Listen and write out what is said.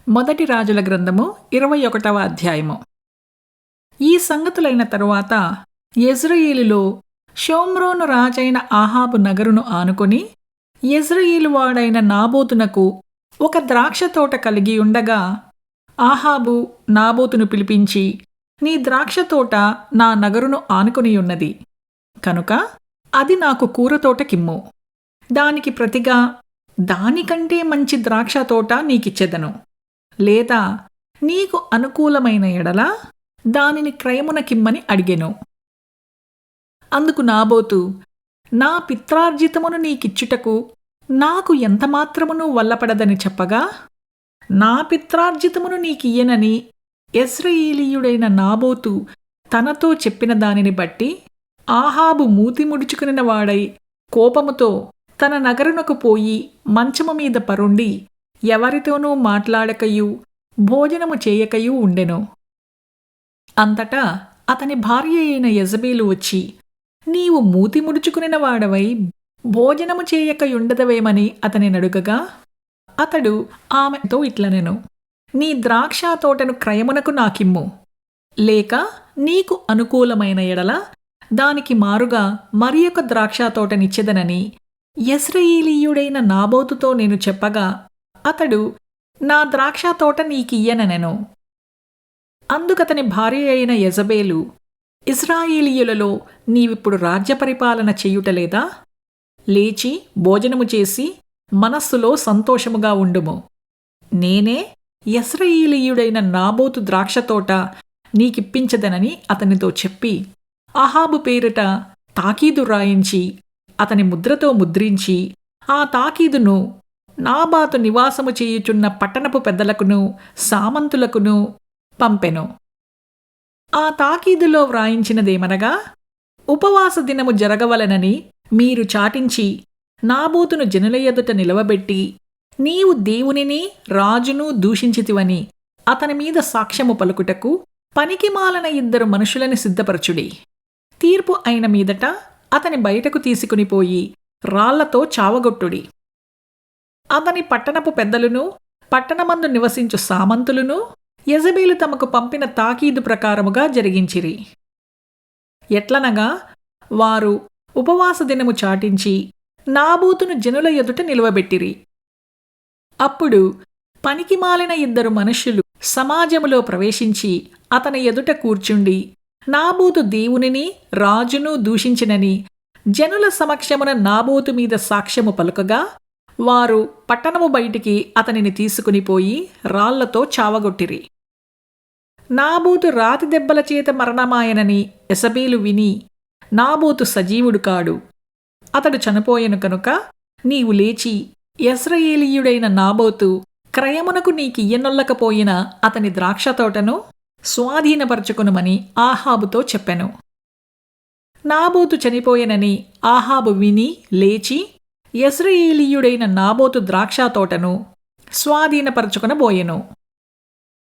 మొదటి రాజుల గ్రంథము 21వ అధ్యాయము. ఈ సంగతులైన తరువాత యెజ్రెయేలులో షోమ్రోను రాజైన ఆహాబు నగరును ఆనుకొని యెజ్రెయేలు వాడైన నాబోతునకు ఒక ద్రాక్ష తోట కలిగి ఉండగా, ఆహాబు నాబోతును పిలిపించి, నీ ద్రాక్ష తోట నా నగరును ఆనుకొనియున్నది కనుక అది నాకు కూరతోటకిమ్ము. దానికి ప్రతిగా దానికంటే మంచి ద్రాక్ష తోట నీకిచ్చెదను. లేదా నీకు అనుకూలమైన ఎడల దానిని క్రయమునకిమ్మని అడిగెను. అందుకు నాబోతు, నా పిత్రార్జితమును నీకిచ్చుటకు నాకు ఎంతమాత్రమును వల్లపడదని చెప్పగా, నా పిత్రార్జితమును నీకియ్యనని యెజ్రెయేలీయుడైన నాబోతు తనతో చెప్పిన దానిని బట్టి ఆహాబు మూతి ముడుచుకునిన వాడై కోపముతో తన నగరునకు పోయి మంచము మీద పరుండి ఎవరితోనూ మాట్లాడకయూ భోజనము చేయకయూ ఉండెను. అంతటా అతని భార్య అయిన యెజబేలు వచ్చి, నీవు మూతి ముడుచుకునిన వాడవై భోజనము చేయకయుండదవేమని అతని నడుగగా, అతడు ఆమెతో ఇట్లనెను, నీ ద్రాక్ష తోటను క్రయమునకు నాకిమ్ము. లేక నీకు అనుకూలమైన ఎడల దానికి మారుగా మరి ఒక ద్రాక్ష తోటనిచ్చెదనని యెజ్రెయేలీయుడైన నాబోతుతో నేను చెప్పగా, అతడు నా ద్రాక్ష తోట నీకియ్యనెను. అందుకతని భార్య అయిన యెజబేలు, ఇశ్రాయేలీయులలో నీవిప్పుడు రాజ్యపరిపాలన చెయ్యుటలేదా? లేచి భోజనము చేసి మనస్సులో సంతోషముగా ఉండుము. నేనే యెజ్రెయేలీయుడైన నాబోతు ద్రాక్షతోట నీకిప్పించదనని అతనితో చెప్పి, అహాబు పేరిట తాకీదు రాయించి అతని ముద్రతో ముద్రించి ఆ తాకీదును నాబాతు నివాసము చేయుచున్న పట్టణపు పెద్దలకును సామంతులకును పంపెను. ఆ తాకీదులో వ్రాయించినదేమనగా, ఉపవాస దినము జరగవలనని మీరు చాటించి నాబోతును జనుల ఎదుట నిలవబెట్టి, నీవు దేవునిని రాజును దూషించితివని అతని మీద సాక్ష్యము పలుకుటకు పనికిమాలిన 2 మనుషులని సిద్ధపరచుడి. తీర్పు అయిన మీదట అతని బయటకు తీసుకునిపోయి రాళ్లతో చావగొట్టుడి. అతని పట్టణపు పెద్దలును పట్టణమందు నివసించు సామంతులును యెజబేలు తమకు పంపిన తాకీదు ప్రకారముగా జరిగించిరి. ఎట్లనగా వారు ఉపవాస దినము చాటించి నాబోతును జనుల ఎదుట నిలువబెట్టిరి. అప్పుడు పనికిమాలిన 2 మనుష్యులు సమాజములో ప్రవేశించి అతని ఎదుట కూర్చుండి, నాబోతు దేవునిని రాజును దూషించినని జనుల సమక్షమున నాబోతు మీద సాక్ష్యము పలుకగా, వారు పట్టణము బయటికి అతనిని తీసుకునిపోయి రాళ్లతో చావగొట్టిరి. నాబోతు రాతి దెబ్బల చేత మరణమాయనని యెజబేలు విని, నాబోతు సజీవుడు కాడు, అతడు చనిపోయెను కనుక నీవు లేచి యెజ్రెయేలీయుడైన నాబోతు క్రయమునకు నీకియ్యనొల్లకపోయిన అతని ద్రాక్షతోటను స్వాధీనపరచుకునుమని ఆహాబుతో చెప్పెను. నాబోతు చనిపోయెనని ఆహాబు విని లేచి యెజ్రెయేలీయుడైన నాబోతు ద్రాక్ష తోటను స్వాధీనపరచుకొనబోయెను.